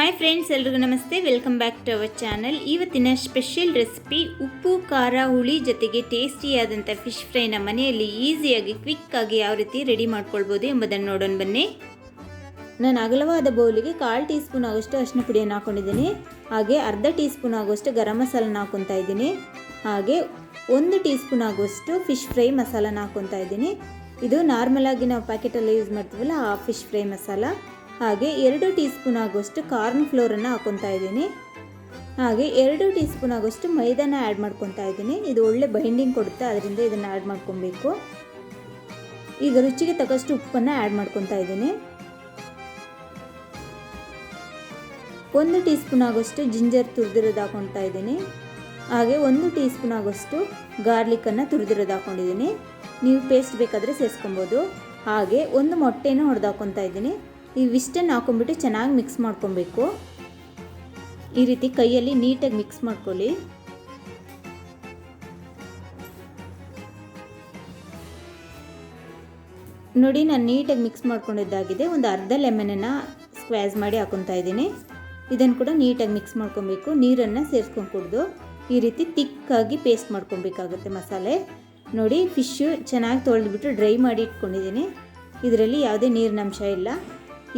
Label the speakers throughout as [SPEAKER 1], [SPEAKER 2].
[SPEAKER 1] Hi friends, ಎಲ್ರಿಗೂ ನಮಸ್ತೆ. Welcome back to our channel. ಇವತ್ತಿನ ಸ್ಪೆಷಲ್ ರೆಸಿಪಿ ಉಪ್ಪು ಖಾರ ಹುಳಿ ಜೊತೆಗೆ ಟೇಸ್ಟಿಯಾದಂಥ ಫಿಶ್ ಫ್ರೈನ ಮನೆಯಲ್ಲಿ ಈಸಿಯಾಗಿ ಕ್ವಿಕ್ಕಾಗಿ ಯಾವ ರೀತಿ ರೆಡಿ ಮಾಡ್ಕೊಳ್ಬೋದು ಎಂಬುದನ್ನು ನೋಡೋಣ ಬನ್ನಿ. ನಾನು ಅಗಲವಾದ ಬೌಲಿಗೆ 1/4 ಟೀ ಸ್ಪೂನ್ ಆಗೋಷ್ಟು ಅರಿಶಿನ ಪುಡಿಯನ್ನು ಹಾಕ್ಕೊಂಡಿದ್ದೀನಿ. ಹಾಗೆ ಅರ್ಧ ಟೀ ಸ್ಪೂನ್ ಆಗುವಷ್ಟು ಗರಂ ಮಸಾಲನ ಹಾಕ್ಕೊತಾ ಇದ್ದೀನಿ. ಹಾಗೆ 1 ಟೀ ಸ್ಪೂನ್ ಆಗುವಷ್ಟು ಫಿಶ್ ಫ್ರೈ ಮಸಾಲನ ಹಾಕ್ಕೊತಾ ಇದ್ದೀನಿ. ಇದು ನಾರ್ಮಲ್ ಆಗಿ ನಾವು ಪ್ಯಾಕೆಟಲ್ಲಿ ಯೂಸ್ ಮಾಡ್ತೀವಲ್ಲ ಆ ಫಿಶ್ ಫ್ರೈ ಮಸಾಲ. ಹಾಗೆ 2 ಟೀ ಸ್ಪೂನ್ ಆಗುವಷ್ಟು ಕಾರ್ನ್ ಫ್ಲೋರನ್ನು ಹಾಕ್ಕೊತಾ ಇದ್ದೀನಿ. ಹಾಗೆ 2 ಟೀ ಸ್ಪೂನ್ ಆಗುವಷ್ಟು ಮೈದಾನ ಆ್ಯಡ್ ಮಾಡ್ಕೊತಾ ಇದ್ದೀನಿ. ಇದು ಒಳ್ಳೆ ಬೈಂಡಿಂಗ್ ಕೊಡುತ್ತೆ, ಅದರಿಂದ ಇದನ್ನು ಆ್ಯಡ್ ಮಾಡ್ಕೊಬೇಕು. ಈಗ ರುಚಿಗೆ ತಕ್ಕಷ್ಟು ಉಪ್ಪನ್ನು ಆ್ಯಡ್ ಮಾಡ್ಕೊತಾ ಇದ್ದೀನಿ. 1 ಟೀ ಸ್ಪೂನ್ ಆಗುವಷ್ಟು ಜಿಂಜರ್ ತುರಿದಿರೋದು ಹಾಕ್ಕೊತಾ ಇದ್ದೀನಿ. ಹಾಗೆ 1 ಟೀ ಸ್ಪೂನ್ ಆಗುವಷ್ಟು ಗಾರ್ಲಿಕ್ಕನ್ನು ತುರಿದಿರೋದು ಹಾಕ್ಕೊಂಡಿದ್ದೀನಿ. ನೀವು ಪೇಸ್ಟ್ ಬೇಕಾದರೆ ಸೇರಿಸ್ಕೊಬೋದು. ಹಾಗೆ 1 ಮೊಟ್ಟೆನ ಹೊಡೆದು ಹಾಕ್ಕೊತಾ ಇದ್ದೀನಿ. ಇವಿಷ್ಟನ್ನು ಹಾಕೊಂಡ್ಬಿಟ್ಟು ಚೆನ್ನಾಗಿ ಮಿಕ್ಸ್ ಮಾಡ್ಕೊಬೇಕು. ಈ ರೀತಿ ಕೈಯಲ್ಲಿ ನೀಟಾಗಿ ಮಿಕ್ಸ್ ಮಾಡ್ಕೊಳ್ಳಿ. ನೋಡಿ, ನಾನು ನೀಟಾಗಿ ಮಿಕ್ಸ್ ಮಾಡ್ಕೊಂಡಿದ್ದಾಗಿದೆ. ಒಂದು ಅರ್ಧ ಲೆಮನನ್ನು ಸ್ಕ್ವಾಜ್ ಮಾಡಿ ಹಾಕೊತಾ ಇದ್ದೀನಿ. ಇದನ್ನು ಕೂಡ ನೀಟಾಗಿ ಮಿಕ್ಸ್ ಮಾಡ್ಕೊಬೇಕು. ನೀರನ್ನು ಸೇರಿಸ್ಕೊಂಡು ಕುಡಿದು ಈ ರೀತಿ ತಿಕ್ಕಾಗಿ ಪೇಸ್ಟ್ ಮಾಡ್ಕೊಬೇಕಾಗುತ್ತೆ ಮಸಾಲೆ. ನೋಡಿ, ಫಿಶ್ಶು ಚೆನ್ನಾಗಿ ತೊಳೆದ್ಬಿಟ್ಟು ಡ್ರೈ ಮಾಡಿ ಇಟ್ಕೊಂಡಿದ್ದೀನಿ. ಇದರಲ್ಲಿ ಯಾವುದೇ ನೀರಿನ ಅಂಶ ಇಲ್ಲ.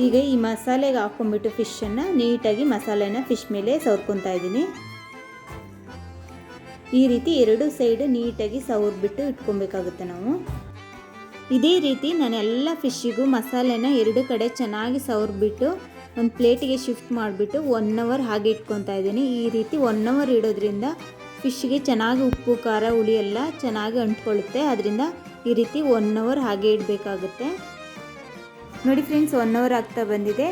[SPEAKER 1] ಈಗ ಈ ಮಸಾಲೆಗೆ ಹಾಕ್ಕೊಂಡ್ಬಿಟ್ಟು ಫಿಶನ್ನು ನೀಟಾಗಿ ಮಸಾಲೆನ ಫಿಶ್ ಮೇಲೆ ಸವರ್ಕೊತಾ ಇದ್ದೀನಿ. ಈ ರೀತಿ 2 ಸೈಡು ನೀಟಾಗಿ ಸವರ್ಬಿಟ್ಟು ಇಟ್ಕೊಬೇಕಾಗುತ್ತೆ ನಾವು. ಇದೇ ರೀತಿ ನಾನು ಎಲ್ಲ ಫಿಶ್ಶಿಗೂ ಮಸಾಲೆನ 2 ಕಡೆ ಚೆನ್ನಾಗಿ ಸವರ್ಬಿಟ್ಟು ಒಂದು ಪ್ಲೇಟಿಗೆ ಶಿಫ್ಟ್ ಮಾಡಿಬಿಟ್ಟು 1 ಅವರ್ ಹಾಗೆ ಇಟ್ಕೊತಾ ಇದ್ದೀನಿ. ಈ ರೀತಿ 1 ಅವರ್ ಇಡೋದ್ರಿಂದ ಫಿಶ್ಗೆ ಚೆನ್ನಾಗಿ ಉಪ್ಪು ಖಾರ ಹುಳಿ ಎಲ್ಲ ಚೆನ್ನಾಗಿ ಅಂಟ್ಕೊಳ್ಳುತ್ತೆ. ಅದರಿಂದ ಈ ರೀತಿ 1 ಅವರ್ ಹಾಗೆ ಇಡಬೇಕಾಗುತ್ತೆ. ನೋಡಿ ಫ್ರೆಂಡ್ಸ್, 1 ಅವರ್ ಆಗ್ತಾ ಬಂದಿದೆ.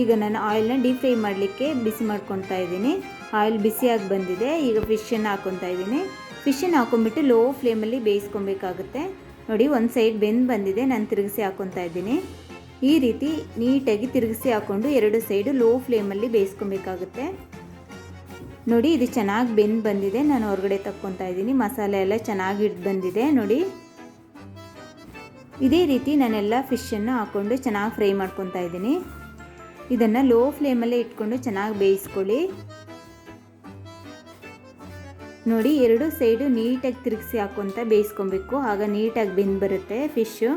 [SPEAKER 1] ಈಗ ನಾನು ಆಯಿಲ್ನ ಡೀಪ್ ಫ್ರೈ ಮಾಡಲಿಕ್ಕೆ ಬಿಸಿ ಮಾಡ್ಕೊತಾ ಇದ್ದೀನಿ. ಆಯಿಲ್ ಬಿಸಿಯಾಗಿ ಬಂದಿದೆ. ಈಗ ಫಿಶನ್ನು ಹಾಕ್ಕೊತಾ ಇದ್ದೀನಿ. ಫಿಶನ್ನು ಹಾಕ್ಕೊಂಬಿಟ್ಟು ಲೋ ಫ್ಲೇಮಲ್ಲಿ ಬೇಯಿಸ್ಕೊಬೇಕಾಗುತ್ತೆ. ನೋಡಿ, ಒಂದು ಸೈಡ್ ಬೆಂದು ಬಂದಿದೆ. ನಾನು ತಿರುಗಿಸಿ ಹಾಕ್ಕೊತಾ ಇದ್ದೀನಿ. ಈ ರೀತಿ ನೀಟಾಗಿ ತಿರುಗಿಸಿ ಹಾಕ್ಕೊಂಡು 2 ಸೈಡು ಲೋ ಫ್ಲೇಮಲ್ಲಿ ಬೇಯಿಸ್ಕೊಬೇಕಾಗುತ್ತೆ. ನೋಡಿ, ಇದು ಚೆನ್ನಾಗಿ ಬೆಂದು ಬಂದಿದೆ. ನಾನು ಹೊರಗಡೆ ತಕ್ಕೊತಾ ಇದ್ದೀನಿ. ಮಸಾಲೆ ಎಲ್ಲ ಚೆನ್ನಾಗಿ ಹಿಡ್ದು ಬಂದಿದೆ. ನೋಡಿ, ಇದೇ ರೀತಿ ನಾನೆಲ್ಲ ಫಿಶನ್ನು ಹಾಕ್ಕೊಂಡು ಚೆನ್ನಾಗಿ ಫ್ರೈ ಮಾಡ್ಕೊತಾ ಇದ್ದೀನಿ. ಇದನ್ನು ಲೋ ಫ್ಲೇಮಲ್ಲೇ ಇಟ್ಕೊಂಡು ಚೆನ್ನಾಗಿ ಬೇಯಿಸ್ಕೊಳ್ಳಿ. ನೋಡಿ, 2 ಸೈಡು ನೀಟಾಗಿ ತಿರುಗಿಸಿ ಹಾಕ್ಕೊತ ಬೇಯಿಸ್ಕೊಬೇಕು. ಆಗ ನೀಟಾಗಿ ಬೆಂದು ಬರುತ್ತೆ ಫಿಶ್ಶು.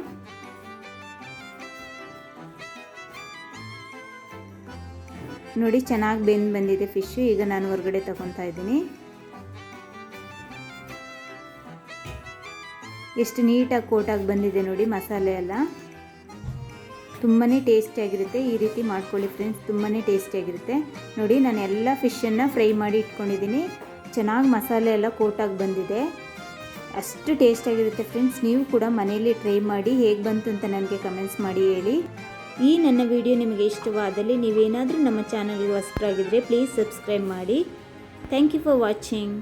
[SPEAKER 1] ನೋಡಿ, ಚೆನ್ನಾಗಿ ಬೆಂದು ಬಂದಿದೆ ಫಿಶ್ಶು. ಈಗ ನಾನು ಹೊರಗಡೆ ತಗೊತಾ ಇದ್ದೀನಿ. ಎಷ್ಟು ನೀಟಾಗಿ ಕೋಟಾಗಿ ಬಂದಿದೆ ನೋಡಿ ಮಸಾಲೆ ಎಲ್ಲ. ತುಂಬಾ ಟೇಸ್ಟಿಯಾಗಿರುತ್ತೆ. ಈ ರೀತಿ ಮಾಡ್ಕೊಳ್ಳಿ ಫ್ರೆಂಡ್ಸ್, ತುಂಬಾ ಟೇಸ್ಟಿಯಾಗಿರುತ್ತೆ. ನೋಡಿ, ನಾನು ಎಲ್ಲ ಫಿಶನ್ನು ಫ್ರೈ ಮಾಡಿ ಇಟ್ಕೊಂಡಿದ್ದೀನಿ. ಚೆನ್ನಾಗಿ ಮಸಾಲೆ ಎಲ್ಲ ಕೋಟಾಗಿ ಬಂದಿದೆ. ಅಷ್ಟು ಟೇಸ್ಟಿಯಾಗಿರುತ್ತೆ ಫ್ರೆಂಡ್ಸ್. ನೀವು ಕೂಡ ಮನೆಯಲ್ಲಿ ಟ್ರೈ ಮಾಡಿ ಹೇಗೆ ಬಂತು ಅಂತ ನನಗೆ ಕಮೆಂಟ್ಸ್ ಮಾಡಿ ಹೇಳಿ. ಈ ನನ್ನ ವಿಡಿಯೋ ನಿಮಗೆ ಇಷ್ಟವಾದಲ್ಲಿ ನೀವೇನಾದರೂ ನಮ್ಮ ಚಾನಲ್ಗೆ ಹೊಸಬರಾಗಿದ್ದರೆ ಪ್ಲೀಸ್ ಸಬ್ಸ್ಕ್ರೈಬ್ ಮಾಡಿ. Thank you for watching.